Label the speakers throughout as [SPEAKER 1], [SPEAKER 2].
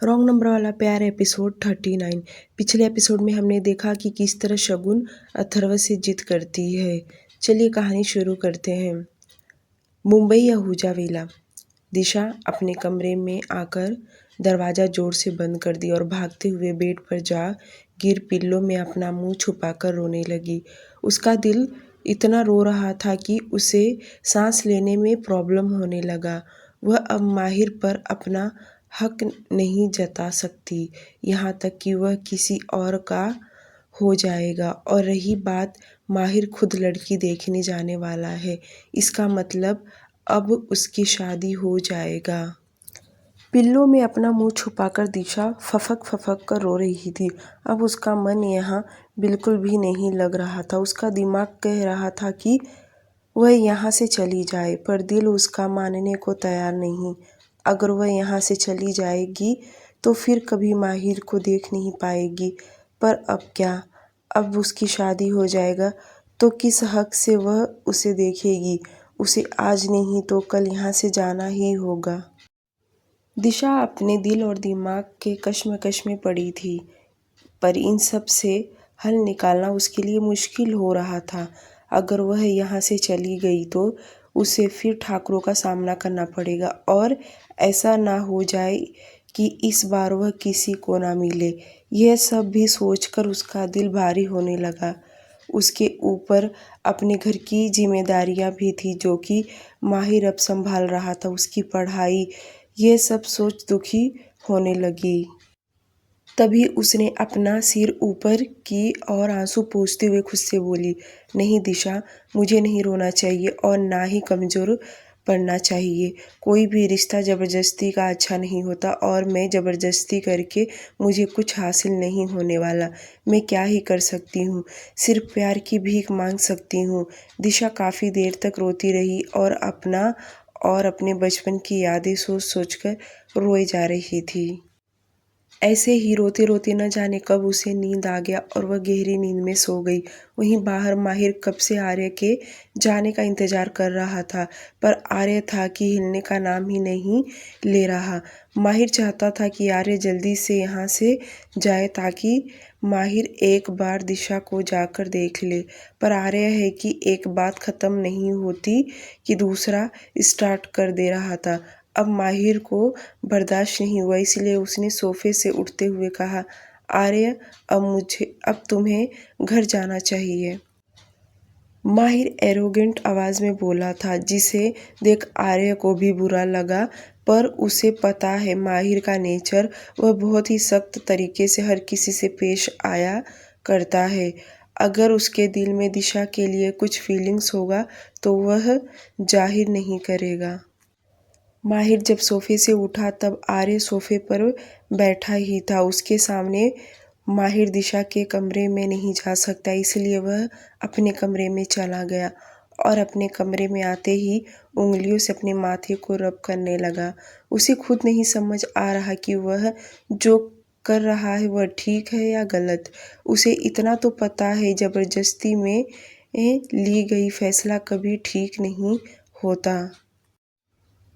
[SPEAKER 1] Wrong number वाला प्यार episode 39। पिछले एपिसोड में हमने देखा कि किस तरह शगुन अथर्व से जिद करती है। चलिए कहानी शुरू करते हैं। मुंबई या हुजावेला। दिशा अपने कमरे में आकर दरवाज़ा जोर से बंद कर दी और भागते हुए बेड पर जा गिर पिल्लों में अपना मुंह छुपाकर रोने लगी। उसका दिल इतना रो रहा था कि उसे सांस लेने में प्रॉब्लम होने लगा। वह अब माहिर पर अपना हक नहीं जता सकती, यहाँ तक कि वह किसी और का हो जाएगा। और रही बात, माहिर खुद लड़की देखने जाने वाला है, इसका मतलब अब उसकी शादी हो जाएगा। पिल्लों में अपना मुंह छुपाकर दिशा फफक फफक कर रो रही थी। अब उसका मन यहाँ बिल्कुल भी नहीं लग रहा था। उसका दिमाग कह रहा था कि वह यहाँ से चली जाए, पर दिल उसका मानने को तैयार नहीं। अगर वह यहाँ से चली जाएगी तो फिर कभी माहिर को देख नहीं पाएगी। पर अब क्या? अब उसकी शादी हो जाएगा तो किस हक से वह उसे देखेगी? उसे आज नहीं तो कल यहाँ से जाना ही होगा। दिशा अपने दिल और दिमाग के कश्मकश में पड़ी थी, पर इन सब से हल निकालना उसके लिए मुश्किल हो रहा था। अगर वह यहाँ से चली गई तो उसे फिर ठाकुरों का सामना करना पड़ेगा, और ऐसा ना हो जाए कि इस बार वह किसी को ना मिले। यह सब भी सोचकर उसका दिल भारी होने लगा। उसके ऊपर अपने घर की जिम्मेदारियां भी थी जो कि माहिर अब संभाल रहा था, उसकी पढ़ाई। यह सब सोच दुखी होने लगी। तभी उसने अपना सिर ऊपर की और आंसू पोंछते हुए खुद से बोली, नहीं दिशा, मुझे नहीं रोना चाहिए और ना ही कमज़ोर पड़ना चाहिए। कोई भी रिश्ता ज़बरदस्ती का अच्छा नहीं होता, और मैं ज़बरदस्ती करके मुझे कुछ हासिल नहीं होने वाला। मैं क्या ही कर सकती हूँ? सिर्फ प्यार की भीख मांग सकती हूँ। दिशा काफ़ी देर तक रोती रही और अपने बचपन की यादें सोच सोचकर रोए जा रही थी। ऐसे ही रोते रोते न जाने कब उसे नींद आ गया और वह गहरी नींद में सो गई। वहीं बाहर माहिर कब से आर्य के जाने का इंतजार कर रहा था, पर आर्य था कि हिलने का नाम ही नहीं ले रहा। माहिर चाहता था कि आर्य जल्दी से यहाँ से जाए ताकि माहिर एक बार दिशा को जाकर देख ले, पर आर्य है कि एक बात ख़त्म नहीं होती कि दूसरा स्टार्ट कर दे रहा था। अब माहिर को बर्दाश्त नहीं हुआ, इसलिए उसने सोफे से उठते हुए कहा, आर्य, अब तुम्हें घर जाना चाहिए। माहिर एरोगेंट आवाज़ में बोला था, जिसे देख आर्य को भी बुरा लगा, पर उसे पता है माहिर का नेचर। वह बहुत ही सख्त तरीके से हर किसी से पेश आया करता है। अगर उसके दिल में दिशा के लिए कुछ फीलिंग्स होगा तो वह जाहिर नहीं करेगा। माहिर जब सोफे से उठा तब आर्य सोफे पर बैठा ही था। उसके सामने माहिर दिशा के कमरे में नहीं जा सकता, इसलिए वह अपने कमरे में चला गया और अपने कमरे में आते ही उंगलियों से अपने माथे को रब करने लगा। उसे खुद नहीं समझ आ रहा कि वह जो कर रहा है वह ठीक है या गलत। उसे इतना तो पता है, ज़बरदस्ती में ली गई फैसला कभी ठीक नहीं होता।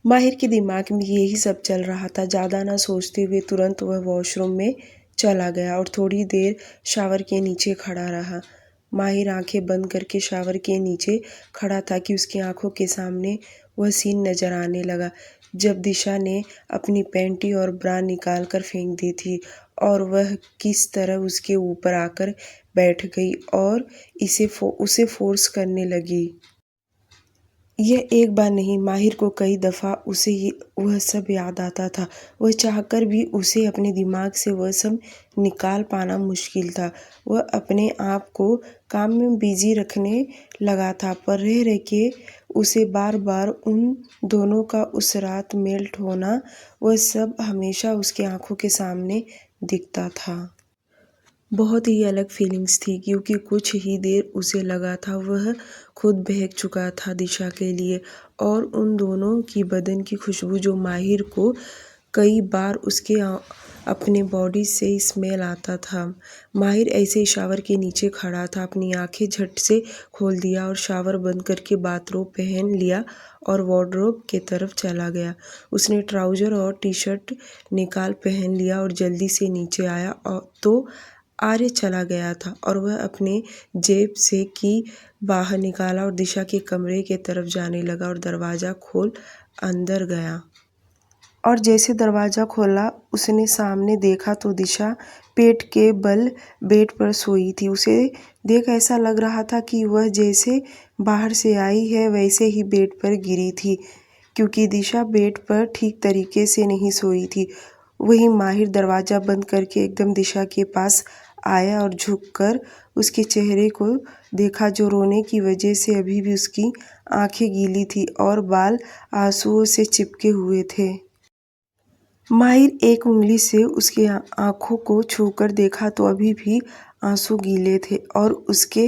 [SPEAKER 1] माहिर के दिमाग में यही सब चल रहा था। ज़्यादा ना सोचते हुए तुरंत वह वॉशरूम में चला गया और थोड़ी देर शावर के नीचे खड़ा रहा। माहिर आंखें बंद करके शावर के नीचे खड़ा था कि उसकी आंखों के सामने वह सीन नजर आने लगा जब दिशा ने अपनी पैंटी और ब्रा निकाल कर फेंक दी थी, और वह किस तरह उसके ऊपर आकर बैठ गई और उसे फोर्स करने लगी। यह एक बार नहीं, माहिर को कई दफ़ा वह सब याद आता था। वह चाहकर भी उसे अपने दिमाग से वह सब निकाल पाना मुश्किल था। वह अपने आप को काम में बिजी रखने लगा था, पर रह रह के उसे बार बार उन दोनों का उस रात मेल्ट होना, वह सब हमेशा उसकी आंखों के सामने दिखता था। बहुत ही अलग फीलिंग्स थी, क्योंकि कुछ ही देर उसे लगा था वह खुद बहक चुका था दिशा के लिए, और उन दोनों की बदन की खुशबू जो माहिर को कई बार उसके अपने बॉडी से स्मेल आता था। माहिर ऐसे ही शावर के नीचे खड़ा था। अपनी आंखें झट से खोल दिया और शावर बंद करके बाथरोब पहन लिया और वार्डरोब के तरफ चला गया। उसने ट्राउज़र और टी-शर्ट निकाल पहन लिया और जल्दी से नीचे आया तो आर्य चला गया था और वह अपने जेब से की बाहर निकाला और दिशा के कमरे के तरफ जाने लगा और दरवाज़ा खोल अंदर गया। और जैसे दरवाज़ा खोला उसने सामने देखा तो दिशा पेट के बल बेड पर सोई थी। उसे देख ऐसा लग रहा था कि वह जैसे बाहर से आई है वैसे ही बेड पर गिरी थी, क्योंकि दिशा बेड पर ठीक तरीके से नहीं सोई थी। वही माहिर दरवाज़ा बंद करके एकदम दिशा के पास आया और झुककर उसके चेहरे को देखा, जो रोने की वजह से अभी भी उसकी आंखें गीली थी और बाल आंसुओं से चिपके हुए थे। माहिर एक उंगली से उसकी आंखों को छूकर देखा तो अभी भी आंसू गीले थे और उसके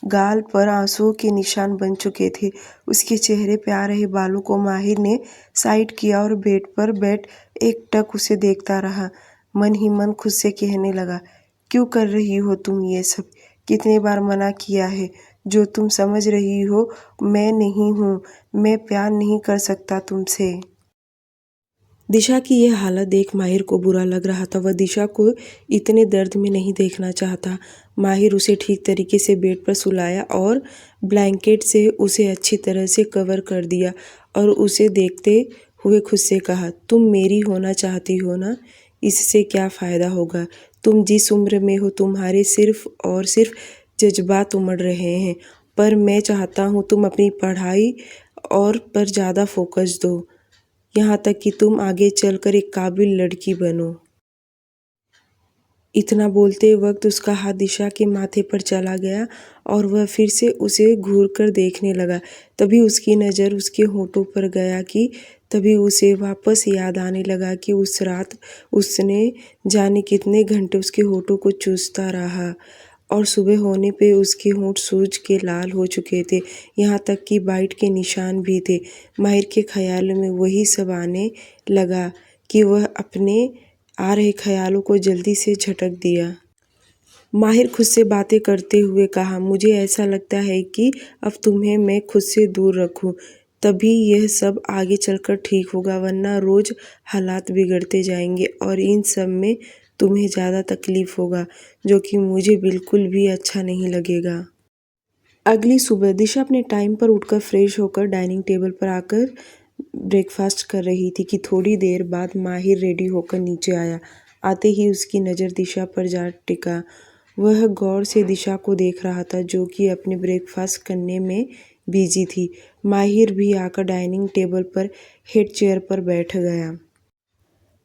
[SPEAKER 1] गाल पर आंसुओं के निशान बन चुके थे। उसके चेहरे पे आ रहे बालों को माहिर ने साइड किया और बेड पर बैठ एकटक उसे देखता रहा। मन ही मन खुद से कहने लगा, क्यों कर रही हो तुम ये सब? कितने बार मना किया है? जो तुम समझ रही हो मैं नहीं हूँ, मैं प्यार नहीं कर सकता तुमसे। दिशा की यह हालत देख माहिर को बुरा लग रहा था। वह दिशा को इतने दर्द में नहीं देखना चाहता। माहिर उसे ठीक तरीके से बेड पर सुलाया और ब्लैंकेट से उसे अच्छी तरह से कवर कर दिया और उसे देखते हुए खुद से कहा, तुम मेरी होना चाहती हो ना? इससे क्या फ़ायदा होगा? तुम जिस उम्र में हो तुम्हारे सिर्फ और सिर्फ जज्बात उमड़ रहे हैं, पर मैं चाहता हूँ तुम अपनी पढ़ाई और पर ज़्यादा फोकस दो, यहाँ तक कि तुम आगे चलकर एक काबिल लड़की बनो। इतना बोलते वक्त उसका हाथ दिशा के माथे पर चला गया और वह फिर से उसे घूरकर देखने लगा। तभी उसकी नज़र उसके होठों पर गया कि तभी उसे वापस याद आने लगा कि उस रात उसने जाने कितने घंटे उसके होठों को चूसता रहा और सुबह होने पे उसके होंठ सूज के लाल हो चुके थे, यहाँ तक कि बाइट के निशान भी थे। माहिर के ख्याल में वही सब आने लगा कि वह अपने आ रहे ख्यालों को जल्दी से झटक दिया। माहिर खुद से बातें करते हुए कहा, मुझे ऐसा लगता है कि अब तुम्हें मैं खुद से दूर रखूं, तभी यह सब आगे चलकर ठीक होगा, वरना रोज़ हालात बिगड़ते जाएंगे और इन सब में तुम्हें ज़्यादा तकलीफ़ होगा, जो कि मुझे बिल्कुल भी अच्छा नहीं लगेगा। अगली सुबह दिशा अपने टाइम पर उठकर फ्रेश होकर डाइनिंग टेबल पर आकर ब्रेकफास्ट कर रही थी कि थोड़ी देर बाद माहिर रेडी होकर नीचे आया। आते ही उसकी नज़र दिशा पर जा टिका। वह गौर से दिशा को देख रहा था, जो कि अपने ब्रेकफास्ट करने में बिजी थी। माहिर भी आकर डाइनिंग टेबल पर हेड चेयर पर बैठ गया।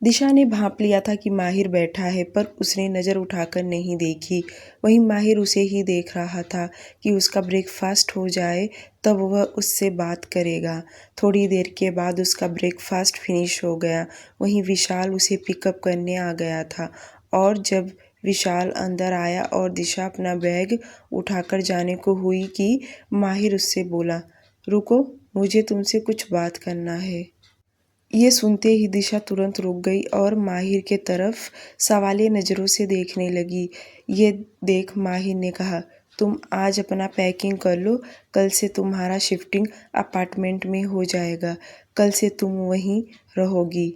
[SPEAKER 1] दिशा ने भांप लिया था कि माहिर बैठा है, पर उसने नज़र उठाकर नहीं देखी। वहीं माहिर उसे ही देख रहा था कि उसका ब्रेकफास्ट हो जाए तब वह उससे बात करेगा। थोड़ी देर के बाद उसका ब्रेकफास्ट फिनिश हो गया। वहीं विशाल उसे पिकअप करने आ गया था और जब विशाल अंदर आया और दिशा अपना बैग उठाकर जाने को हुई कि माहिर उससे बोला, रुको, मुझे तुमसे कुछ बात करना है। ये सुनते ही दिशा तुरंत रुक गई और माहिर के तरफ सवालिया नज़रों से देखने लगी। ये देख माहिर ने कहा, तुम आज अपना पैकिंग कर लो, कल से तुम्हारा शिफ्टिंग अपार्टमेंट में हो जाएगा, कल से तुम वहीं रहोगी।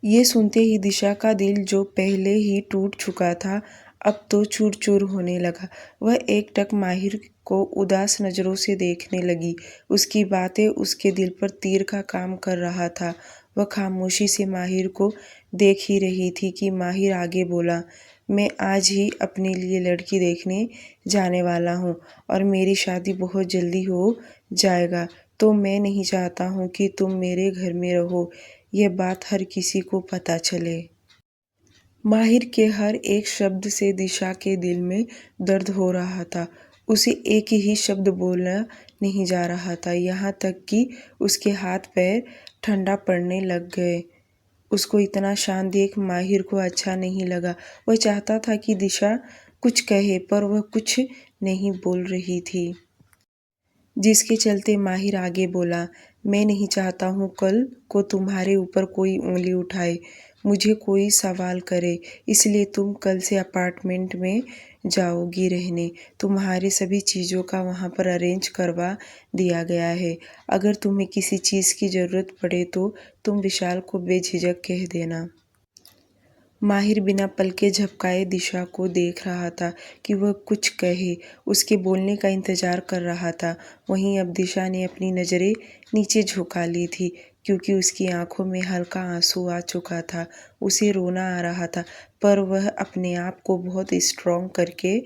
[SPEAKER 1] ये सुनते ही दिशा का दिल, जो पहले ही टूट चुका था, अब तो चूर चूर होने लगा। वह एकटक माहिर को उदास नज़रों से देखने लगी। उसकी बातें उसके दिल पर तीर का काम कर रहा था। वह खामोशी से माहिर को देख ही रही थी कि माहिर आगे बोला, मैं आज ही अपने लिए लड़की देखने जाने वाला हूँ और मेरी शादी बहुत जल्दी हो जाएगा, तो मैं नहीं चाहता हूँ कि तुम मेरे घर में रहो, यह बात हर किसी को पता चले। माहिर के हर एक शब्द से दिशा के दिल में दर्द हो रहा था। उसे एक ही शब्द बोलना नहीं जा रहा था, यहाँ तक कि उसके हाथ पैर ठंडा पड़ने लग गए। उसको इतना शांत देख माहिर को अच्छा नहीं लगा। वह चाहता था कि दिशा कुछ कहे, पर वह कुछ नहीं बोल रही थी। जिसके चलते माहिर आगे बोला, मैं नहीं चाहता हूँ कल को तुम्हारे ऊपर कोई उंगली उठाए, मुझे कोई सवाल करे, इसलिए तुम कल से अपार्टमेंट में जाओगी रहने। तुम्हारे सभी चीज़ों का वहाँ पर अरेंज करवा दिया गया है। अगर तुम्हें किसी चीज़ की ज़रूरत पड़े तो तुम विशाल को बेझिझक कह देना। माहिर बिना पलके झपकाए दिशा को देख रहा था कि वह कुछ कहे, उसके बोलने का इंतजार कर रहा था। वहीं अब दिशा ने अपनी नज़रें नीचे झुका ली थी क्योंकि उसकी आंखों में हल्का आंसू आ चुका था। उसे रोना आ रहा था, पर वह अपने आप को बहुत स्ट्रॉन्ग करके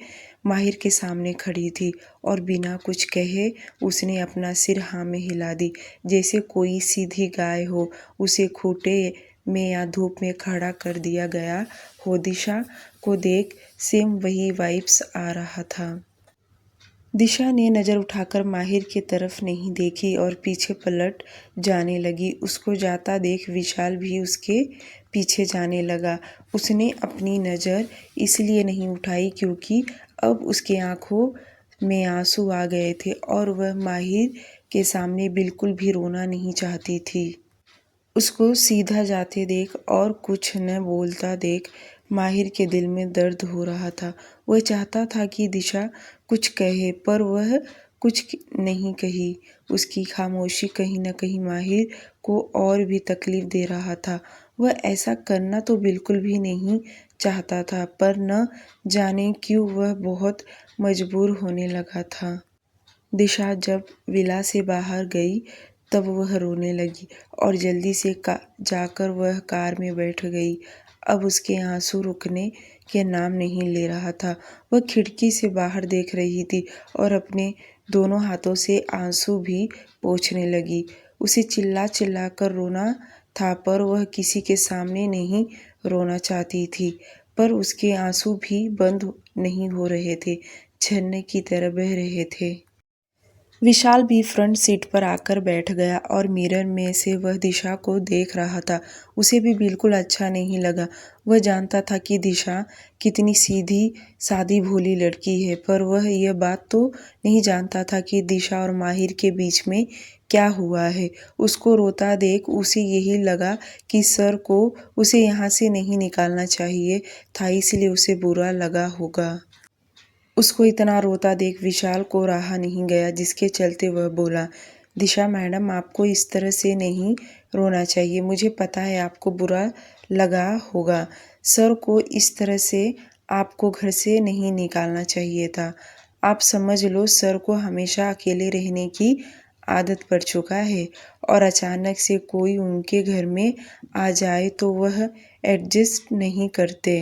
[SPEAKER 1] माहिर के सामने खड़ी थी और बिना कुछ कहे उसने अपना सिर हाँ में हिला दी, जैसे कोई सीधी गाय हो उसे खूंटे में या धूप में खड़ा कर दिया गया हो। दिशा को देख सेम वही वाइब्स आ रहा था। दिशा ने नज़र उठाकर माहिर की तरफ नहीं देखी और पीछे पलट जाने लगी। उसको जाता देख विशाल भी उसके पीछे जाने लगा। उसने अपनी नज़र इसलिए नहीं उठाई क्योंकि अब उसके आंखों में आंसू आ गए थे और वह माहिर के सामने बिल्कुल भी रोना नहीं चाहती थी। उसको सीधा जाते देख और कुछ न बोलता देख माहिर के दिल में दर्द हो रहा था। वह चाहता था कि दिशा कुछ कहे, पर वह कुछ नहीं कही। उसकी खामोशी कहीं न कहीं माहिर को और भी तकलीफ दे रहा था। वह ऐसा करना तो बिल्कुल भी नहीं चाहता था, पर न जाने क्यों वह बहुत मजबूर होने लगा था। दिशा जब विला से बाहर गई तब वह रोने लगी और जल्दी से जाकर वह कार में बैठ गई। अब उसके आंसू रुकने के नाम नहीं ले रहा था। वह खिड़की से बाहर देख रही थी और अपने दोनों हाथों से आंसू भी पोंछने लगी। उसे चिल्ला चिल्ला कर रोना था, पर वह किसी के सामने नहीं रोना चाहती थी। पर उसके आंसू भी बंद नहीं हो रहे थे, झरने की तरह बह रहे थे। विशाल भी फ्रंट सीट पर आकर बैठ गया और मिरर में से वह दिशा को देख रहा था। उसे भी बिल्कुल अच्छा नहीं लगा। वह जानता था कि दिशा कितनी सीधी सादी भोली लड़की है, पर वह यह बात तो नहीं जानता था कि दिशा और माहिर के बीच में क्या हुआ है। उसको रोता देख उसे यही लगा कि सर को उसे यहाँ से नहीं निकालना चाहिए था, इसलिए उसे बुरा लगा होगा। उसको इतना रोता देख विशाल को रहा नहीं गया, जिसके चलते वह बोला, दिशा मैडम आपको इस तरह से नहीं रोना चाहिए। मुझे पता है आपको बुरा लगा होगा। सर को इस तरह से आपको घर से नहीं निकालना चाहिए था। आप समझ लो सर को हमेशा अकेले रहने की आदत पड़ चुका है और अचानक से कोई उनके घर में आ जाए तो वह एडजस्ट नहीं करते।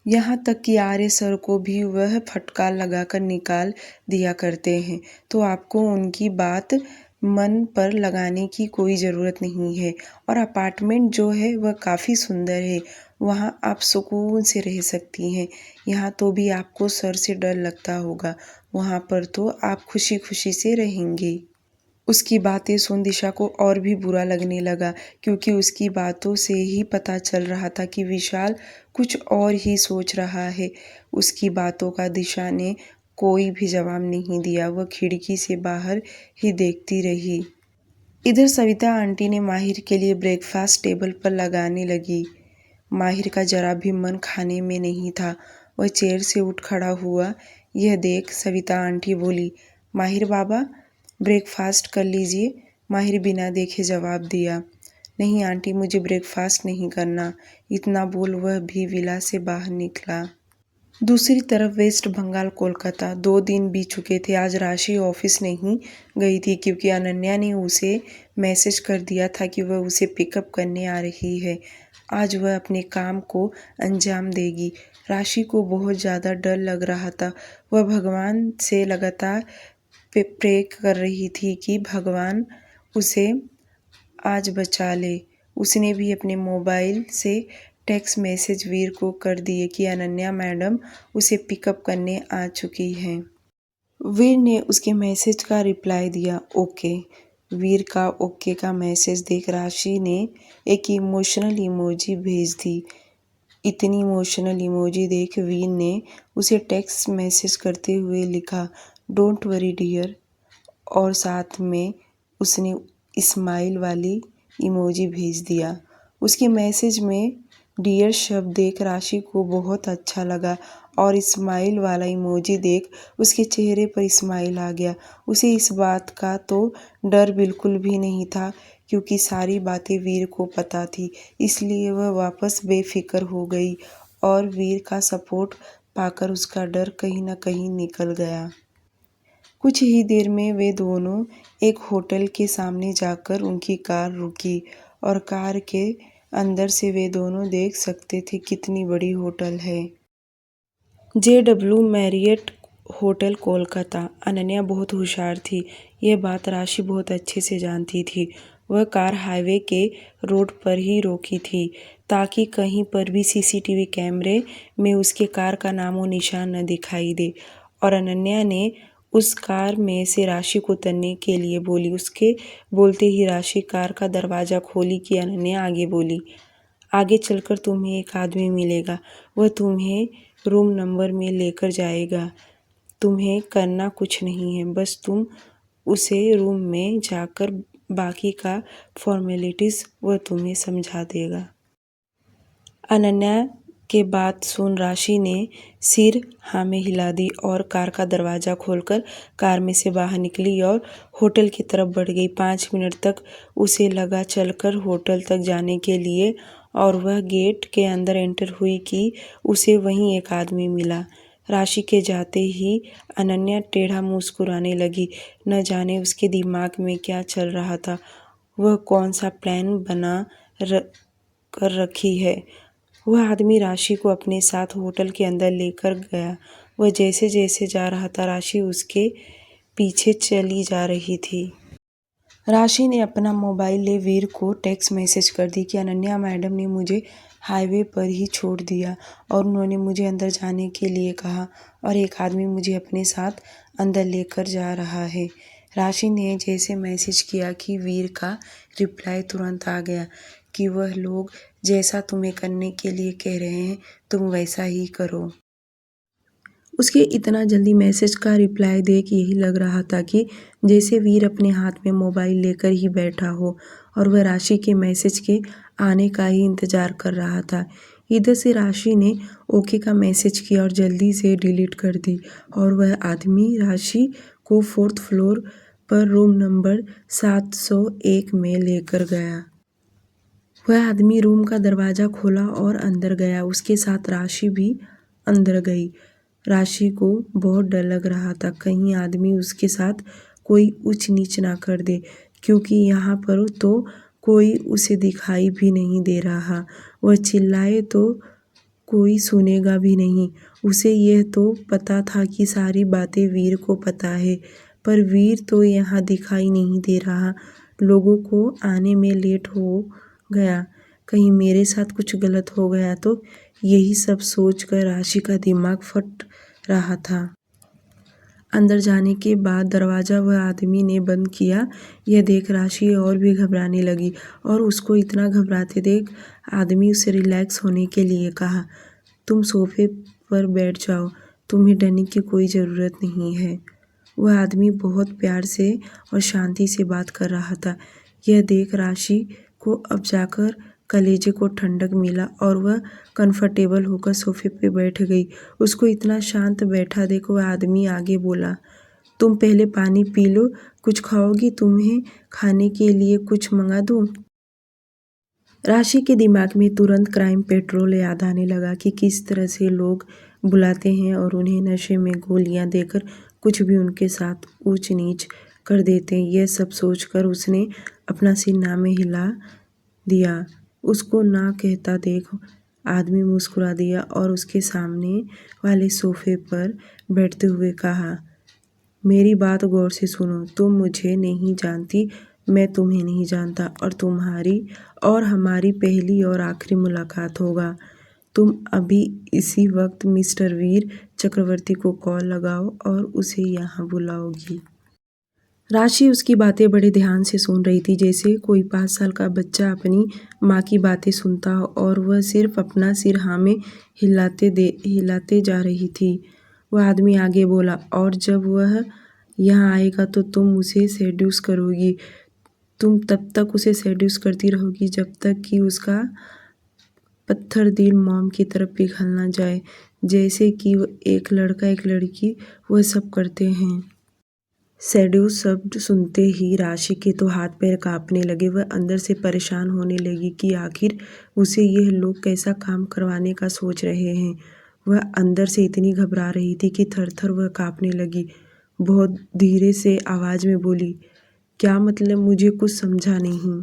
[SPEAKER 1] यहाँ तक कि आर्य सर को भी वह फटकार लगाकर निकाल दिया करते हैं, तो आपको उनकी बात मन पर लगाने की कोई ज़रूरत नहीं है। और अपार्टमेंट जो है वह काफ़ी सुंदर है, वहाँ आप सुकून से रह सकती हैं। यहाँ तो भी आपको सर से डर लगता होगा, वहाँ पर तो आप खुशी खुशी से रहेंगी। उसकी बातें सुन दिशा को और भी बुरा लगने लगा, क्योंकि उसकी बातों से ही पता चल रहा था कि विशाल कुछ और ही सोच रहा है। उसकी बातों का दिशा ने कोई भी जवाब नहीं दिया। वह खिड़की से बाहर ही देखती रही। इधर सविता आंटी ने माहिर के लिए ब्रेकफास्ट टेबल पर लगाने लगी। माहिर का जरा भी मन खाने में नहीं था। वह चेयर से उठ खड़ा हुआ। यह देख सविता आंटी बोली, माहिर बाबा ब्रेकफास्ट कर लीजिए। माहिर बिना देखे जवाब दिया, नहीं आंटी मुझे ब्रेकफास्ट नहीं करना। इतना बोल वह भी विला से बाहर निकला। दूसरी तरफ वेस्ट बंगाल कोलकाता 2 दिन बीत चुके थे। आज राशि ऑफिस नहीं गई थी क्योंकि अनन्या ने उसे मैसेज कर दिया था कि वह उसे पिकअप करने आ रही है। आज वह अपने काम को अंजाम देगी। राशि को बहुत ज़्यादा डर लग रहा था। वह भगवान से लगातार प्रे कर रही थी कि भगवान उसे आज बचा ले। उसने भी अपने मोबाइल से टेक्स्ट मैसेज वीर को कर दिए कि अनन्या मैडम उसे पिकअप करने आ चुकी हैं। वीर ने उसके मैसेज का रिप्लाई दिया, ओके। वीर का ओके का मैसेज देख राशि ने एक इमोशनल इमोजी भेज दी। इतनी इमोशनल इमोजी देख वीर ने उसे टेक्स्ट मैसेज करते हुए लिखा, डोंट वरी डियर, और साथ में उसने स्माइल वाली इमोजी भेज दिया। उसके मैसेज में डियर शब्द देख राशि को बहुत अच्छा लगा और स्माइल वाला इमोजी देख उसके चेहरे पर स्माइल आ गया। उसे इस बात का तो डर बिल्कुल भी नहीं था क्योंकि सारी बातें वीर को पता थी, इसलिए वह वापस बेफिक्र हो गई और वीर का सपोर्ट पाकर उसका डर कहीं न कहीं निकल गया। कुछ ही देर में वे दोनों एक होटल के सामने जाकर उनकी कार रुकी और कार के अंदर से वे दोनों देख सकते थे कितनी बड़ी होटल है। JW Marriott hotel Kolkata. Ananya बहुत होशियार थी, यह बात राशि बहुत अच्छे से जानती थी। वह कार हाईवे के रोड पर ही रोकी थी ताकि कहीं पर भी CCTV कैमरे में उसके कार का नामो निशान न दिखाई दे। और अनन्या ने उस कार में से राशि को उतरने के लिए बोली। उसके बोलते ही राशि कार का दरवाज़ा खोली कि अनन्या आगे बोली, आगे चलकर तुम्हें एक आदमी मिलेगा, वह तुम्हें रूम नंबर में लेकर जाएगा। तुम्हें करना कुछ नहीं है, बस तुम उसे रूम में जाकर बाकी का फॉर्मेलिटीज़ वह तुम्हें समझा देगा। अनन्या के बात सुन राशि ने सिर हाँ में हिला दी और कार का दरवाज़ा खोलकर कार में से बाहर निकली और होटल की तरफ बढ़ गई। 5 मिनट तक उसे लगा चलकर होटल तक जाने के लिए और वह गेट के अंदर एंटर हुई कि उसे वहीं एक आदमी मिला। राशि के जाते ही अनन्या टेढ़ा मुस्कुराने लगी। न जाने उसके दिमाग में क्या चल रहा था, वह कौन सा प्लान बना कर रखी है। वह आदमी राशि को अपने साथ होटल के अंदर लेकर गया। वह जैसे जैसे जा रहा था राशि उसके पीछे चली जा रही थी। राशि ने अपना मोबाइल ले वीर को टेक्स्ट मैसेज कर दी कि अनन्या मैडम ने मुझे हाईवे पर ही छोड़ दिया और उन्होंने मुझे अंदर जाने के लिए कहा और एक आदमी मुझे अपने साथ अंदर लेकर जा रहा है। राशि ने जैसे मैसेज किया कि वीर का रिप्लाई तुरंत आ गया कि वह लोग जैसा तुम्हें करने के लिए कह रहे हैं तुम वैसा ही करो। उसके इतना जल्दी मैसेज का रिप्लाई देख यही लग रहा था कि जैसे वीर अपने हाथ में मोबाइल लेकर ही बैठा हो और वह राशि के मैसेज के आने का ही इंतज़ार कर रहा था। इधर से राशि ने ओके का मैसेज किया और जल्दी से डिलीट कर दी और वह आदमी राशि को 4th फ्लोर पर रूम नंबर 701 में लेकर गया। वह आदमी रूम का दरवाज़ा खोला और अंदर गया। उसके साथ राशि भी अंदर गई। राशि को बहुत डर लग रहा था कहीं आदमी उसके साथ कोई ऊंच नीच ना कर दे, क्योंकि यहाँ पर तो कोई उसे दिखाई भी नहीं दे रहा। वह चिल्लाए तो कोई सुनेगा भी नहीं। उसे यह तो पता था कि सारी बातें वीर को पता है, पर वीर तो यहाँ दिखाई नहीं दे रहा। लोगों को आने में लेट हो गया, कहीं मेरे साथ कुछ गलत हो गया तो, यही सब सोचकर राशि का दिमाग फट रहा था। अंदर जाने के बाद दरवाज़ा वह आदमी ने बंद किया। यह देख राशि और भी घबराने लगी और उसको इतना घबराते देख आदमी उसे रिलैक्स होने के लिए कहा, तुम सोफे पर बैठ जाओ, तुम्हें डरने की कोई ज़रूरत नहीं है। वह आदमी बहुत प्यार से और शांति से बात कर रहा था। यह देख राशि को अब जाकर कलेजे को ठंडक मिला और वह कंफर्टेबल होकर सोफे पे बैठ गई। उसको इतना शांत बैठा देख वह आदमी आगे बोला, तुम पहले पानी पी लो, कुछ खाओगी, तुम्हें खाने के लिए कुछ मंगा दूँ? राशि के दिमाग में तुरंत क्राइम पेट्रोल याद आने लगा कि किस तरह से लोग बुलाते हैं और उन्हें नशे में गोलियां देकर कुछ भी उनके साथ ऊंच नीच कर देते हैं। यह सब सोचकर उसने अपना सिर ना में हिला दिया। उसको ना कहता देख आदमी मुस्कुरा दिया और उसके सामने वाले सोफे पर बैठते हुए कहा, मेरी बात गौर से सुनो, तुम मुझे नहीं जानती, मैं तुम्हें नहीं जानता और तुम्हारी और हमारी पहली और आखिरी मुलाकात होगा। तुम अभी इसी वक्त मिस्टर वीर चक्रवर्ती को कॉल लगाओ और उसे यहाँ बुलाओगी। राशि उसकी बातें बड़े ध्यान से सुन रही थी, जैसे कोई 5 साल का बच्चा अपनी माँ की बातें सुनता हो, और वह सिर्फ अपना सिर हाँ में हिलाते जा रही थी। वह आदमी आगे बोला, और जब वह यहाँ आएगा तो तुम उसे सेड्यूस करोगी। तुम तब तक उसे सेड्यूस करती रहोगी जब तक कि उसका पत्थर दिल मॉम की तरफ पिघल ना जाए, जैसे कि एक लड़का एक लड़की वह सब करते हैं। सेड्यूस शब्द सुनते ही राशि के तो हाथ पैर कांपने लगे। वह अंदर से परेशान होने लगी कि आखिर उसे यह लोग कैसा काम करवाने का सोच रहे हैं। वह अंदर से इतनी घबरा रही थी कि थर थर वह कांपने लगी। बहुत धीरे से आवाज़ में बोली, क्या मतलब, मुझे कुछ समझा नहीं।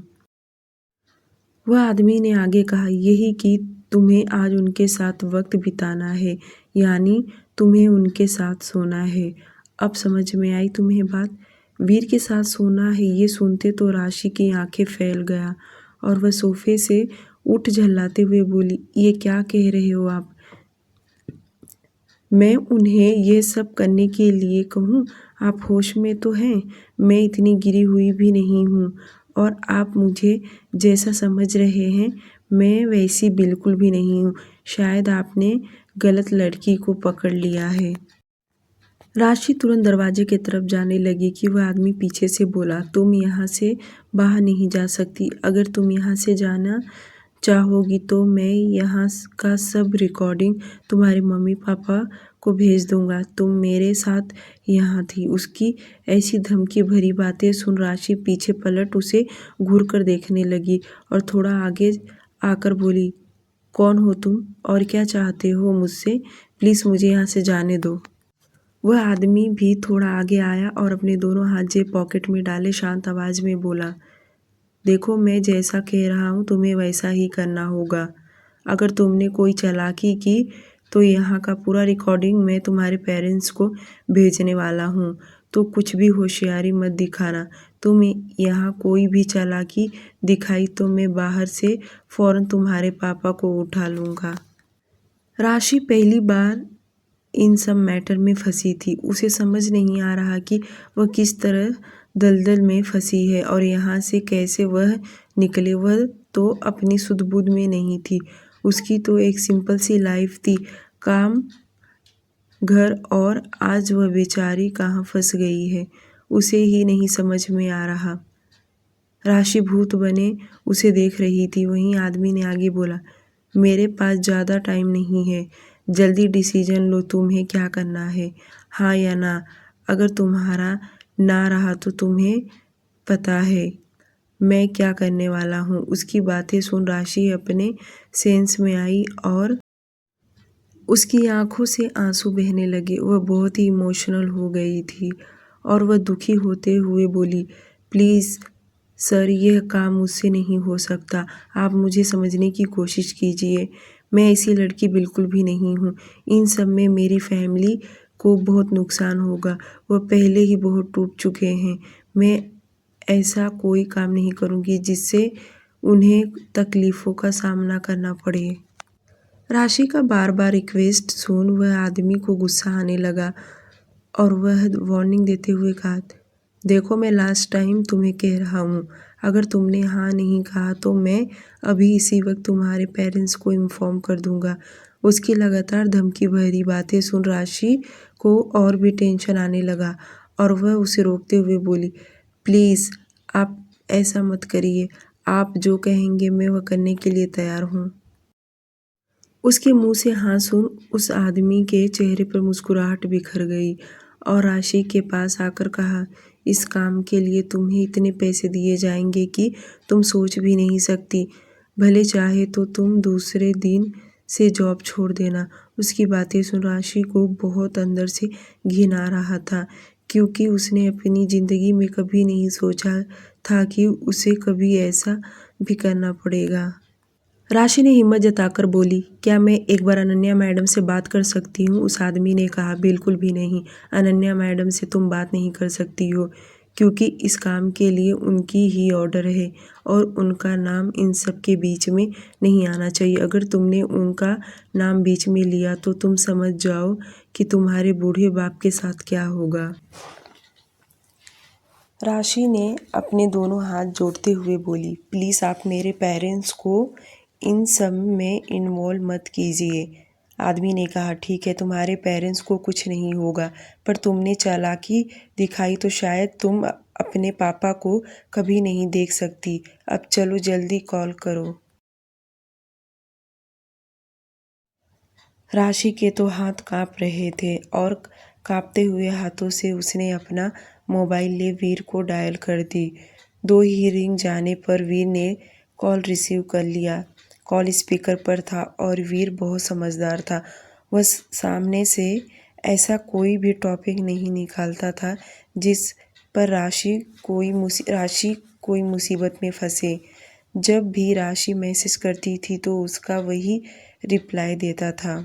[SPEAKER 1] वह आदमी ने आगे कहा, यही कि तुम्हें आज उनके साथ वक्त बिताना है, यानी तुम्हें उनके साथ सोना है। अब समझ में आई तुम्हें बात? वीर के साथ सोना है। ये सुनते तो राशि की आंखें फैल गया और वह सोफे से उठ झल्लाते हुए बोली, ये क्या कह रहे हो आप? मैं उन्हें ये सब करने के लिए कहूँ? आप होश में तो हैं? मैं इतनी गिरी हुई भी नहीं हूँ और आप मुझे जैसा समझ रहे हैं मैं वैसी बिल्कुल भी नहीं हूँ। शायद आपने गलत लड़की को पकड़ लिया है। राशि तुरंत दरवाजे की तरफ जाने लगी कि वह आदमी पीछे से बोला, तुम यहाँ से बाहर नहीं जा सकती। अगर तुम यहाँ से जाना चाहोगी तो मैं यहाँ का सब रिकॉर्डिंग तुम्हारे मम्मी पापा को भेज दूंगा। तुम मेरे साथ यहाँ थी। उसकी ऐसी धमकी भरी बातें सुन राशि पीछे पलट उसे घूर कर देखने लगी और थोड़ा आगे आकर बोली, कौन हो तुम और क्या चाहते हो मुझसे? प्लीज़ मुझे यहाँ से जाने दो। वह आदमी भी थोड़ा आगे आया और अपने दोनों हाथ जेब पॉकेट में डाले शांत आवाज़ में बोला, देखो मैं जैसा कह रहा हूँ तुम्हें वैसा ही करना होगा। अगर तुमने कोई चालाकी की तो यहाँ का पूरा रिकॉर्डिंग मैं तुम्हारे पेरेंट्स को भेजने वाला हूँ। तो कुछ भी होशियारी मत दिखाना। तुम यहाँ कोई भी चालाकी दिखाई तो मैं बाहर से फ़ौरन तुम्हारे पापा को उठा लूँगा। राशि पहली बार इन सब मैटर में फंसी थी। उसे समझ नहीं आ रहा कि वह किस तरह दलदल में फंसी है और यहाँ से कैसे वह निकले। वह तो अपनी सुध-बुध में नहीं थी। उसकी तो एक सिंपल सी लाइफ थी, काम, घर, और आज वह बेचारी कहाँ फंस गई है, उसे ही नहीं समझ में आ रहा। राशि भूत बने उसे देख रही थी। वहीं आदमी ने आगे बोला, मेरे पास ज़्यादा टाइम नहीं है, जल्दी डिसीजन लो तुम्हें क्या करना है, हाँ या ना। अगर तुम्हारा ना रहा तो तुम्हें पता है मैं क्या करने वाला हूँ। उसकी बातें सुन राशि अपने सेंस में आई और उसकी आंखों से आंसू बहने लगे। वह बहुत ही इमोशनल हो गई थी और वह दुखी होते हुए बोली, प्लीज़ सर, यह काम मुझसे नहीं हो सकता। आप मुझे समझने की कोशिश कीजिए। मैं ऐसी लड़की बिल्कुल भी नहीं हूँ। इन सब में मेरी फैमिली को बहुत नुकसान होगा। वह पहले ही बहुत टूट चुके हैं। मैं ऐसा कोई काम नहीं करूँगी जिससे उन्हें तकलीफ़ों का सामना करना पड़े। राशि का बार बार रिक्वेस्ट सुन वह आदमी को गुस्सा आने लगा और वह वार्निंग देते हुए कहा, देखो मैं लास्ट टाइम तुम्हें कह रहा हूँ, अगर तुमने हाँ नहीं कहा तो मैं अभी इसी वक्त तुम्हारे पेरेंट्स को इन्फॉर्म कर दूंगा। उसकी लगातार धमकी भरी बातें सुन राशि को और भी टेंशन आने लगा और वह उसे रोकते हुए बोली, प्लीज़ आप ऐसा मत करिए। आप जो कहेंगे मैं वह करने के लिए तैयार हूँ। उसके मुंह से हाँ सुन उस आदमी के चेहरे पर मुस्कुराहट बिखर गई और राशि के पास आकर कहा, इस काम के लिए तुम्हें इतने पैसे दिए जाएंगे कि तुम सोच भी नहीं सकती। भले चाहे तो तुम दूसरे दिन से जॉब छोड़ देना। उसकी बातें सुन राशि को बहुत अंदर से घिन आ रहा था, क्योंकि उसने अपनी ज़िंदगी में कभी नहीं सोचा था कि उसे कभी ऐसा भी करना पड़ेगा। राशि ने हिम्मत जताकर बोली, क्या मैं एक बार अनन्या मैडम से बात कर सकती हूँ? उस आदमी ने कहा, बिल्कुल भी नहीं। अनन्या मैडम से तुम बात नहीं कर सकती हो, क्योंकि इस काम के लिए उनकी ही ऑर्डर है और उनका नाम इन सब के बीच में नहीं आना चाहिए। अगर तुमने उनका नाम बीच में लिया तो तुम समझ जाओ कि तुम्हारे बूढ़े बाप के साथ क्या होगा। राशि ने अपने दोनों हाथ जोड़ते हुए बोली, प्लीज़ आप मेरे पेरेंट्स को इन सब में इन्वॉल्व मत कीजिए। आदमी ने कहा, ठीक है, तुम्हारे पेरेंट्स को कुछ नहीं होगा, पर तुमने चालाकी दिखाई तो शायद तुम अपने पापा को कभी नहीं देख सकती। अब चलो जल्दी कॉल करो। राशि के तो हाथ कांप रहे थे और कांपते हुए हाथों से उसने अपना मोबाइल ले वीर को डायल कर दी। 2 ही रिंग जाने पर वीर ने कॉल रिसीव कर लिया। कॉल स्पीकर पर था और वीर बहुत समझदार था। वह सामने से ऐसा कोई भी टॉपिक नहीं निकालता था जिस पर राशि कोई मुसीबत में फंसे। जब भी राशि मैसेज करती थी तो उसका वही रिप्लाई देता था।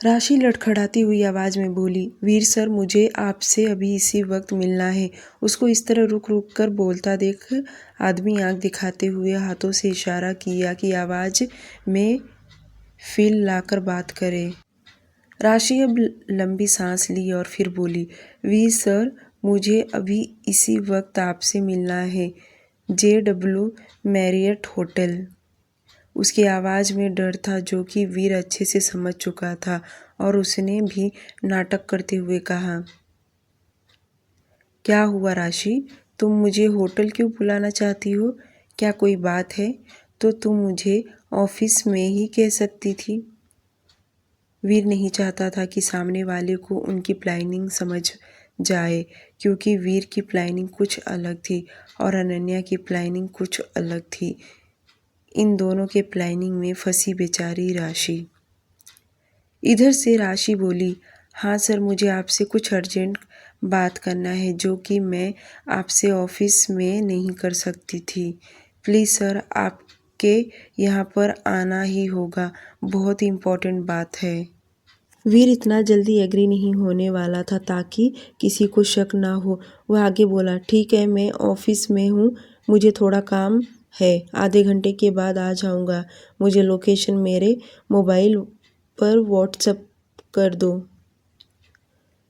[SPEAKER 1] राशि लड़खड़ाती हुई आवाज़ में बोली, वीर सर, मुझे आपसे अभी इसी वक्त मिलना है। उसको इस तरह रुक रुक कर बोलता देख आदमी आंख दिखाते हुए हाथों से इशारा किया कि आवाज़ में फील लाकर बात करे। राशि अब लंबी सांस ली और फिर बोली, वीर सर, मुझे अभी इसी वक्त आपसे मिलना है। JW Marriott hotel. उसकी आवाज़ में डर था जो कि वीर अच्छे से समझ चुका था और उसने भी नाटक करते हुए कहा, क्या हुआ राशि? तुम मुझे होटल क्यों बुलाना चाहती हो? क्या कोई बात है? तो तुम मुझे ऑफिस में ही कह सकती थी। वीर नहीं चाहता था कि सामने वाले को उनकी प्लानिंग समझ जाए, क्योंकि वीर की प्लानिंग कुछ अलग थी और अनन्या की प्लानिंग कुछ अलग थी। इन दोनों के प्लानिंग में फंसी बेचारी राशि। इधर से राशि बोली, हाँ सर, मुझे आपसे कुछ अर्जेंट बात करना है जो कि मैं आपसे ऑफिस में नहीं कर सकती थी। प्लीज़ सर, आपके यहाँ पर आना ही होगा, बहुत इम्पोर्टेंट बात है। वीर इतना जल्दी एग्री नहीं होने वाला था ताकि किसी को शक ना हो। वह आगे बोला, ठीक है, मैं ऑफिस में हूँ, मुझे थोड़ा काम है, आधे घंटे के बाद आ जाऊँगा। मुझे लोकेशन मेरे मोबाइल पर व्हाट्सएप कर दो।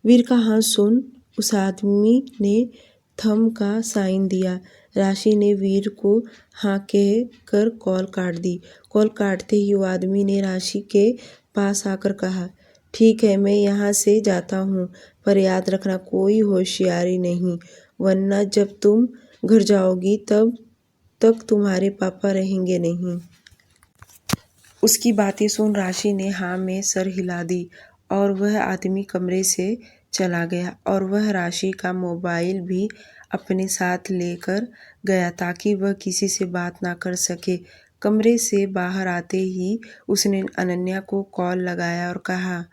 [SPEAKER 1] वीर का हाँ सुन उस आदमी ने थंब का साइन दिया। राशि ने वीर को हाँ कह कर कॉल काट दी। कॉल काटते ही वो आदमी ने राशि के पास आकर कहा, ठीक है, मैं यहाँ से जाता हूँ, पर याद रखना कोई होशियारी नहीं, वरना जब तुम घर जाओगी तब तक तुम्हारे पापा रहेंगे नहीं। उसकी बातें सुन राशि ने हाँ में सर हिला दी और वह आदमी कमरे से चला गया और वह राशि का मोबाइल भी अपने साथ लेकर गया ताकि वह किसी से बात ना कर सके। कमरे से बाहर आते ही उसने अनन्या को कॉल लगाया और कहा,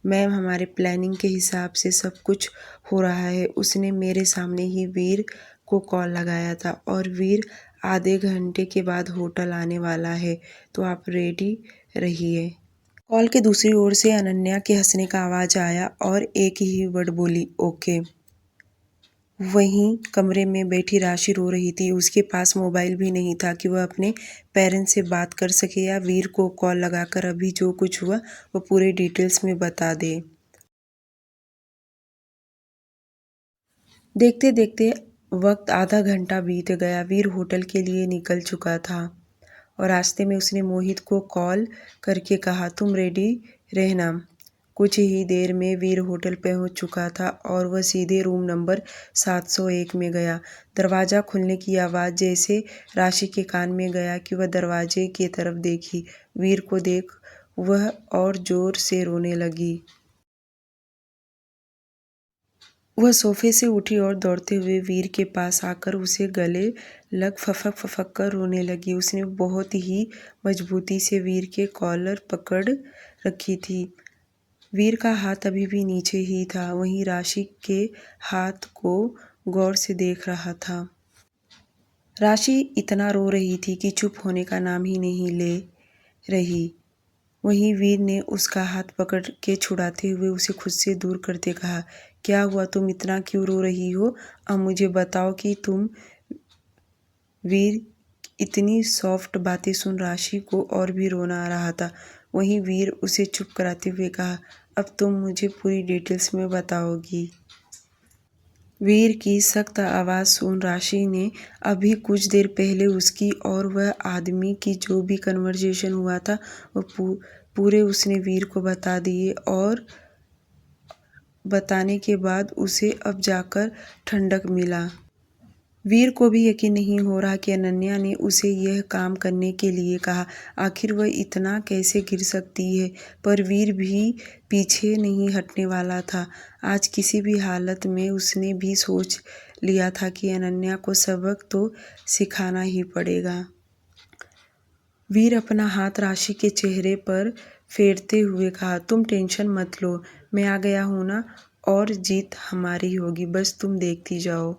[SPEAKER 1] मैम, हमारे प्लानिंग के हिसाब से सब कुछ हो रहा है। उसने मेरे सामने ही वीर को कॉल लगाया था और वीर आधे घंटे के बाद होटल आने वाला है, तो आप रेडी रहिए। कॉल के दूसरी ओर से अनन्या के हंसने का आवाज़ आया और एक ही वर्ड बोली, ओके। वहीं कमरे में बैठी राशि रो रही थी। उसके पास मोबाइल भी नहीं था कि वह अपने पेरेंट्स से बात कर सके या वीर को कॉल लगाकर अभी जो कुछ हुआ वह पूरे डिटेल्स में बता दे। देखते देखते वक्त आधा घंटा बीत गया। वीर होटल के लिए निकल चुका था और रास्ते में उसने मोहित को कॉल करके कहा, तुम रेडी रहना। कुछ ही देर में वीर होटल पहुंच चुका था और वह सीधे रूम नंबर 701 में गया। दरवाज़ा खुलने की आवाज़ जैसे राशि के कान में गया कि वह दरवाजे की तरफ देखी। वीर को देख वह और ज़ोर से रोने लगी। वह सोफे से उठी और दौड़ते हुए वीर के पास आकर उसे गले लग फफक फफक कर रोने लगी। उसने बहुत ही मजबूती से वीर के कॉलर पकड़ रखी थी। वीर का हाथ अभी भी नीचे ही था, वहीं राशि के हाथ को गौर से देख रहा था। राशि इतना रो रही थी कि चुप होने का नाम ही नहीं ले रही। वहीं वीर ने उसका हाथ पकड़ के छुड़ाते हुए उसे खुद से दूर करते कहा, क्या हुआ, तुम इतना क्यों रो रही हो? अब मुझे बताओ कि तुम। वीर इतनी सॉफ्ट बातें सुन राशि को और भी रोना आ रहा था। वहीं वीर उसे चुप कराते हुए कहा, अब तुम मुझे पूरी डिटेल्स में बताओगी। वीर की सख्त आवाज़ सुन राशि ने अभी कुछ देर पहले उसकी और वह आदमी की जो भी कन्वर्जेशन हुआ था वह पूरे उसने वीर को बता दिए, और बताने के बाद उसे अब जाकर ठंडक मिला। वीर को भी यकीन नहीं हो रहा कि अनन्या ने उसे यह काम करने के लिए कहा। आखिर वह इतना कैसे गिर सकती है? पर वीर भी पीछे नहीं हटने वाला था। आज किसी भी हालत में उसने भी सोच लिया था कि अनन्या को सबक तो सिखाना ही पड़ेगा। वीर अपना हाथ राशि के चेहरे पर फेरते हुए कहा, तुम टेंशन मत लो, मैं आ गया हूँ ना, और जीत हमारी होगी, बस तुम देखती जाओ।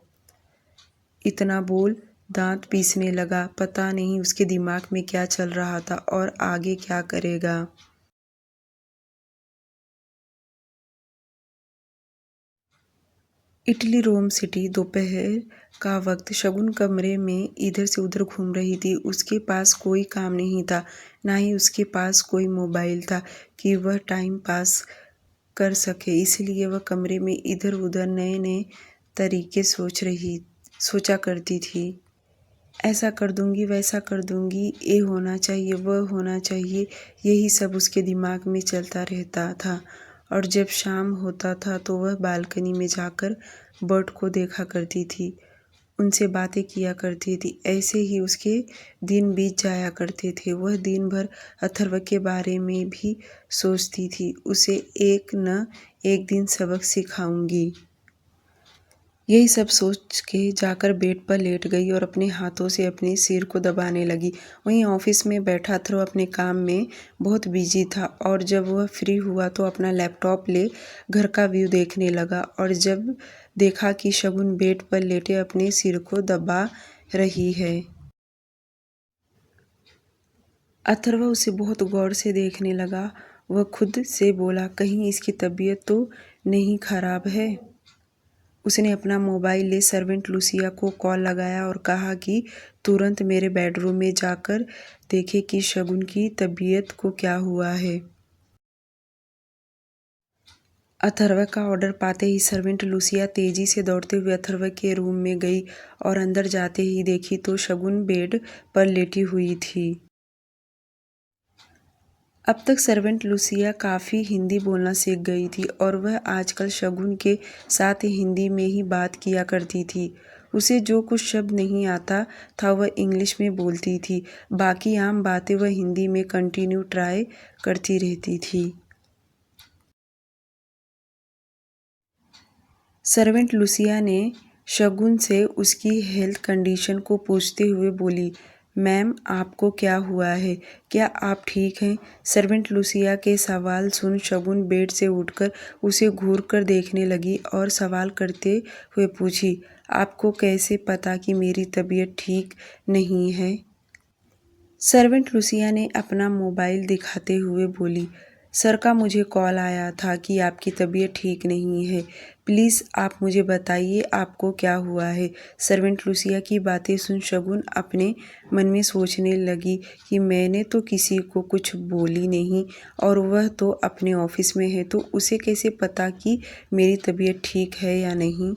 [SPEAKER 1] इतना बोल दांत पीसने लगा। पता नहीं उसके दिमाग में क्या चल रहा था और आगे क्या करेगा। इटली रोम सिटी। दोपहर का वक्त। शगुन कमरे में इधर से उधर घूम रही थी। उसके पास कोई काम नहीं था, ना ही उसके पास कोई मोबाइल था कि वह टाइम पास कर सके। इसलिए वह कमरे में इधर उधर नए नए तरीके सोचा करती थी। ऐसा कर दूंगी, वैसा कर दूंगी, ये होना चाहिए, वह होना चाहिए, यही सब उसके दिमाग में चलता रहता था। और जब शाम होता था तो वह बालकनी में जाकर बर्ड को देखा करती थी, उनसे बातें किया करती थी। ऐसे ही उसके दिन बीत जाया करते थे। वह दिन भर अथर्व के बारे में भी सोचती थी, उसे एक न एक दिन सबक सिखाऊंगी। यही सब सोच के जाकर बेड पर लेट गई और अपने हाथों से अपने सिर को दबाने लगी। वहीं ऑफिस में बैठा अथर्व अपने काम में बहुत बिजी था, और जब वह फ्री हुआ तो अपना लैपटॉप ले घर का व्यू देखने लगा, और जब देखा कि शगुन बेड पर लेटे अपने सिर को दबा रही है। अथर्व उसे बहुत गौर से देखने लगा। वह खुद से बोला, कहीं इसकी तबीयत तो नहीं खराब है। उसने अपना मोबाइल ले सर्वेंट लूसिया को कॉल लगाया और कहा कि तुरंत मेरे बेडरूम में जाकर देखे कि शगुन की तबीयत को क्या हुआ है। अथर्व का ऑर्डर पाते ही सर्वेंट लूसिया तेजी से दौड़ते हुए अथर्व के रूम में गई, और अंदर जाते ही देखी तो शगुन बेड पर लेटी हुई थी। अब तक सर्वेंट लूसिया काफ़ी हिंदी बोलना सीख गई थी, और वह आजकल शगुन के साथ हिंदी में ही बात किया करती थी। उसे जो कुछ शब्द नहीं आता था वह इंग्लिश में बोलती थी, बाकी आम बातें वह हिंदी में कंटिन्यू ट्राई करती रहती थी। सर्वेंट लूसिया ने शगुन से उसकी हेल्थ कंडीशन को पूछते हुए बोली, मैम आपको क्या हुआ है, क्या आप ठीक हैं? सर्वेंट लूसिया के सवाल सुन शगुन बेड से उठकर उसे घूर कर देखने लगी और सवाल करते हुए पूछी, आपको कैसे पता कि मेरी तबीयत ठीक नहीं है? सर्वेंट लूसिया ने अपना मोबाइल दिखाते हुए बोली, सर का मुझे कॉल आया था कि आपकी तबीयत ठीक नहीं है। प्लीज़ आप मुझे बताइए आपको क्या हुआ है। सर्वेंट लूसिया की बातें सुन शगुन अपने मन में सोचने लगी कि मैंने तो किसी को कुछ बोली नहीं, और वह तो अपने ऑफिस में है, तो उसे कैसे पता कि मेरी तबीयत ठीक है या नहीं।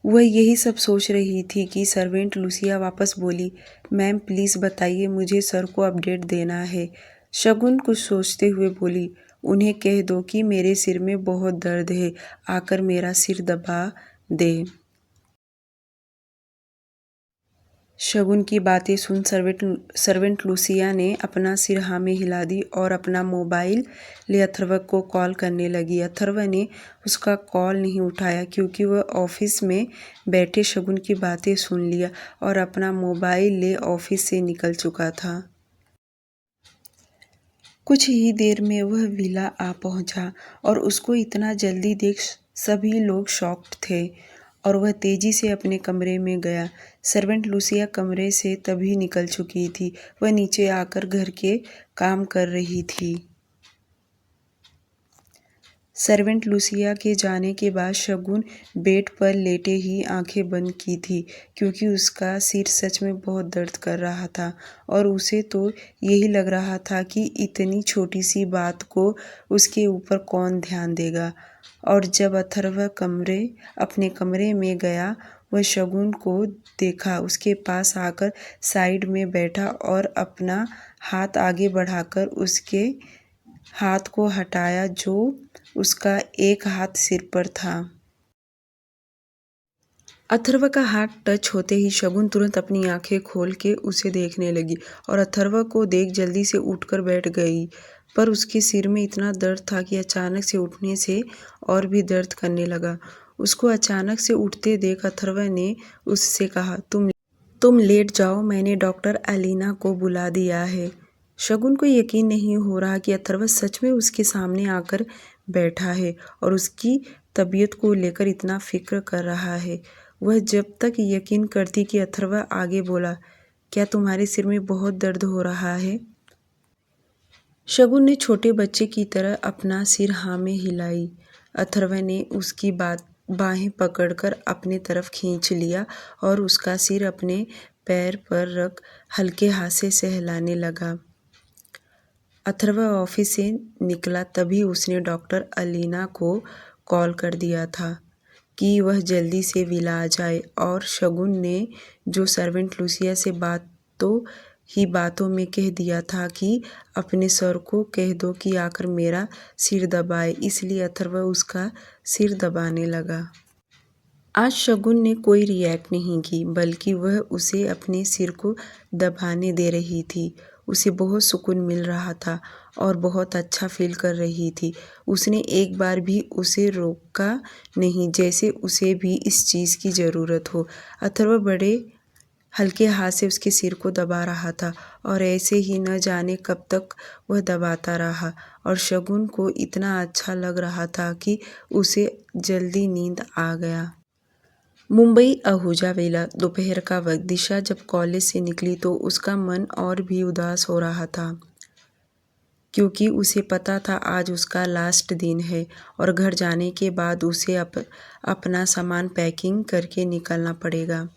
[SPEAKER 1] वह यही सब सोच रही थी कि सर्वेंट लूसिया वापस बोली, मैम प्लीज़ बताइए, मुझे सर को अपडेट देना है। शगुन कुछ सोचते हुए बोली, उन्हें कह दो कि मेरे सिर में बहुत दर्द है, आकर मेरा सिर दबा दे। शगुन की बातें सुन सर्वेंट लूसिया ने अपना सिर हाँ में हिला दी और अपना मोबाइल ले अथर्व को कॉल करने लगी। अथर्व ने उसका कॉल नहीं उठाया क्योंकि वह ऑफिस में बैठे शगुन की बातें सुन लिया और अपना मोबाइल ले ऑफिस से निकल चुका था। कुछ ही देर में वह विला आ पहुंचा और उसको इतना जल्दी देख सभी लोग शॉक्ड थे, और वह तेजी से अपने कमरे में गया। सर्वेंट लूसिया कमरे से तभी निकल चुकी थी। वह नीचे आकर घर के काम कर रही थी। सर्वेंट लूसिया के जाने के बाद शगुन बेड पर लेटे ही आंखें बंद की थी, क्योंकि उसका सिर सच में बहुत दर्द कर रहा था और उसे तो यही लग रहा था कि इतनी छोटी सी बात को उसके ऊपर कौन ध्यान देगा। और जब अथर्व अपने कमरे में गया, वह शगुन को देखा उसके पास आकर साइड में बैठा और अपना हाथ आगे बढ़ाकर उसके हाथ को हटाया जो उसका एक हाथ सिर पर था। अथर्व का हाथ टच होते ही शगुन तुरंत अपनी आंखें खोल के उसे देखने लगी और अथर्व को देख जल्दी से उठकर बैठ गई। पर उसके सिर में इतना दर्द था कि अचानक से उठने से और भी दर्द करने लगा। उसको अचानक से उठते देख अथर्व ने उससे कहा, तुम लेट जाओ, मैंने डॉक्टर एलिना को बुला दिया है। शगुन को यकीन नहीं हो रहा कि अथर्व सच में उसके सामने आकर बैठा है और उसकी तबीयत को लेकर इतना फिक्र कर रहा है। वह जब तक यकीन करती कि अथर्व आगे बोला, क्या तुम्हारे सिर में बहुत दर्द हो रहा है? शगुन ने छोटे बच्चे की तरह अपना सिर हाँ में हिलाई। अथर्व ने उसकी बाहें पकड़कर अपने तरफ खींच लिया और उसका सिर अपने पैर पर रख हल्के हाथ से सहलाने लगा। अथर्व ऑफिस से निकला तभी उसने डॉक्टर एलिना को कॉल कर दिया था कि वह जल्दी से विला आ जाए, और शगुन ने जो सर्वेंट लूसिया से बातों में कह दिया था कि अपने सर को कह दो कि आकर मेरा सिर दबाए, इसलिए अथर्व उसका सिर दबाने लगा। आज शगुन ने कोई रिएक्ट नहीं की, बल्कि वह उसे अपने सिर को दबाने दे रही थी। उसे बहुत सुकून मिल रहा था और बहुत अच्छा फील कर रही थी। उसने एक बार भी उसे रोका नहीं, जैसे उसे भी इस चीज़ की ज़रूरत हो। अथर्व बड़े हल्के हाथ से उसके सिर को दबा रहा था और ऐसे ही न जाने कब तक वह दबाता रहा, और शगुन को इतना अच्छा लग रहा था कि उसे जल्दी नींद आ गया। मुंबई आहूजा वेला दोपहर का वक्त। दिशा जब कॉलेज से निकली तो उसका मन और भी उदास हो रहा था, क्योंकि उसे पता था आज उसका लास्ट दिन है और घर जाने के बाद उसे अपना सामान पैकिंग करके निकलना पड़ेगा।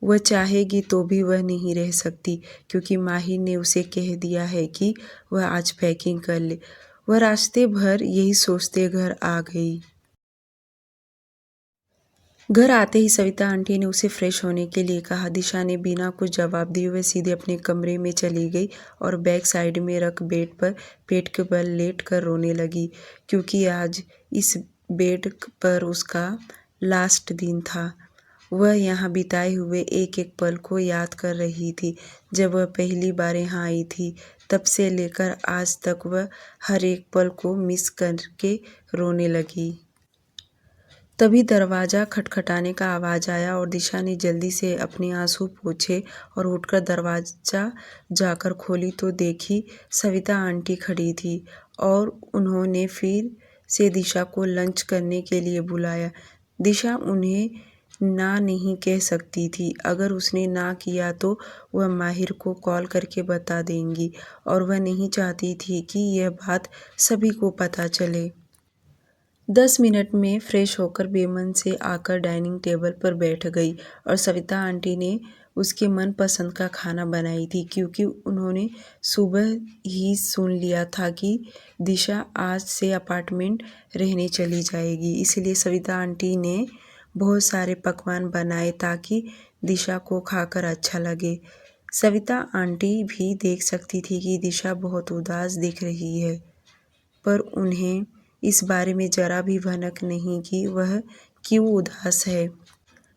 [SPEAKER 1] वह चाहेगी तो भी वह नहीं रह सकती, क्योंकि माहिर ने उसे कह दिया है कि वह आज पैकिंग कर ले। वह रास्ते भर यही सोचते घर आ गई। घर आते ही सविता आंटी ने उसे फ्रेश होने के लिए कहा। दिशा ने बिना कुछ जवाब दिए वह सीधे अपने कमरे में चली गई और बैग साइड में रख बेड पर पेट के बल लेट कर रोने लगी, क्योंकि आज इस बेड पर उसका लास्ट दिन था। वह यहाँ बिताए हुए एक एक पल को याद कर रही थी। जब वह पहली बार यहाँ आई थी तब से लेकर आज तक वह हर एक पल को मिस करके रोने लगी। तभी दरवाज़ा खटखटाने का आवाज़ आया और दिशा ने जल्दी से अपने आंसू पोंछे और उठकर दरवाज़ा जाकर खोली तो देखी सविता आंटी खड़ी थी और उन्होंने फिर से दिशा को लंच करने के लिए बुलाया। दिशा उन्हें ना नहीं कह सकती थी। अगर उसने ना किया तो वह माहिर को कॉल करके बता देंगी, और वह नहीं चाहती थी कि यह बात सभी को पता चले। 10 मिनट में फ्रेश होकर बेमन से आकर डाइनिंग टेबल पर बैठ गई और सविता आंटी ने उसके मनपसंद का खाना बनाई थी, क्योंकि उन्होंने सुबह ही सुन लिया था कि दिशा आज से अपार्टमेंट रहने चली जाएगी। इसलिए सविता आंटी ने बहुत सारे पकवान बनाए ताकि दिशा को खाकर अच्छा लगे। सविता आंटी भी देख सकती थी कि दिशा बहुत उदास दिख रही है, पर उन्हें इस बारे में जरा भी भनक नहीं कि वह क्यों उदास है।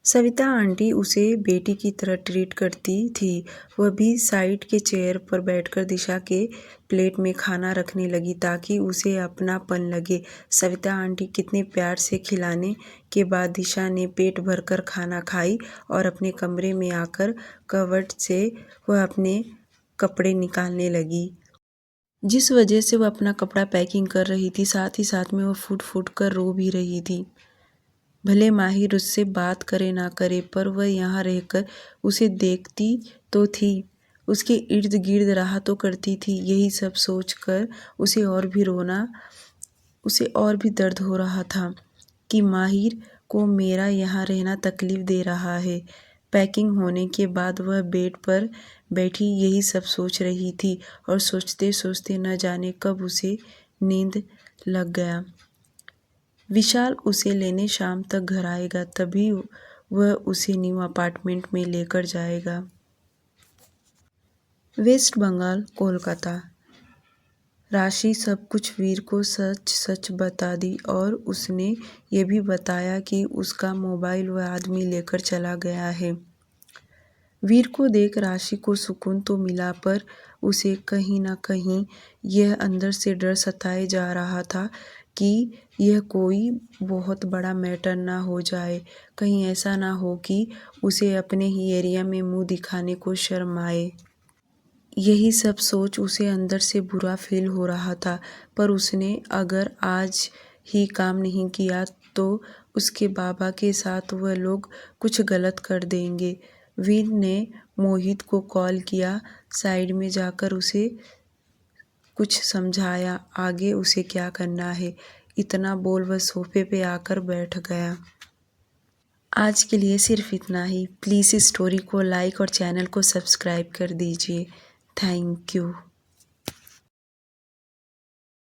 [SPEAKER 1] सविता आंटी उसे बेटी की तरह ट्रीट करती थी। वह भी साइड के चेयर पर बैठकर दिशा के प्लेट में खाना रखने लगी ताकि उसे अपनापन लगे। सविता आंटी कितने प्यार से खिलाने के बाद दिशा ने पेट भरकर खाना खाई और अपने कमरे में आकर कबर्ड से वह अपने कपड़े निकालने लगी। जिस वजह से वह अपना कपड़ा पैकिंग कर रही थी, साथ ही साथ में वह फूट फूट कर रो भी रही थी। भले माहिर उससे बात करे ना करे, पर वह यहाँ रहकर उसे देखती तो थी, उसके इर्द गिर्द रहा तो करती थी। यही सब सोचकर उसे और भी रोना उसे और भी दर्द हो रहा था कि माहिर को मेरा यहाँ रहना तकलीफ़ दे रहा है। पैकिंग होने के बाद वह बेड पर बैठी यही सब सोच रही थी और सोचते सोचते न जाने कब उसे नींद लग गया। विशाल उसे लेने शाम तक घर आएगा, तभी वह उसे न्यू अपार्टमेंट में लेकर जाएगा। वेस्ट बंगाल, कोलकाता। राशि सब कुछ वीर को सच सच बता दी और उसने ये भी बताया कि उसका मोबाइल वह आदमी लेकर चला गया है। वीर को देख राशि को सुकून तो मिला, पर उसे कहीं न कहीं यह अंदर से डर सताए जा रहा था कि यह कोई बहुत बड़ा मैटर ना हो जाए। कहीं ऐसा ना हो कि उसे अपने ही एरिया में मुँह दिखाने को शर्म आए। यही सब सोच उसे अंदर से बुरा फील हो रहा था, पर उसने अगर आज ही काम नहीं किया तो उसके बाबा के साथ वह लोग कुछ गलत कर देंगे। वीर ने मोहित को कॉल किया, साइड में जाकर उसे कुछ समझाया, आगे उसे क्या करना है। इतना बोल वह सोफे पे आकर बैठ गया। आज के लिए सिर्फ इतना ही। प्लीज़ इस स्टोरी को लाइक और चैनल को सब्सक्राइब कर दीजिए। Thank you.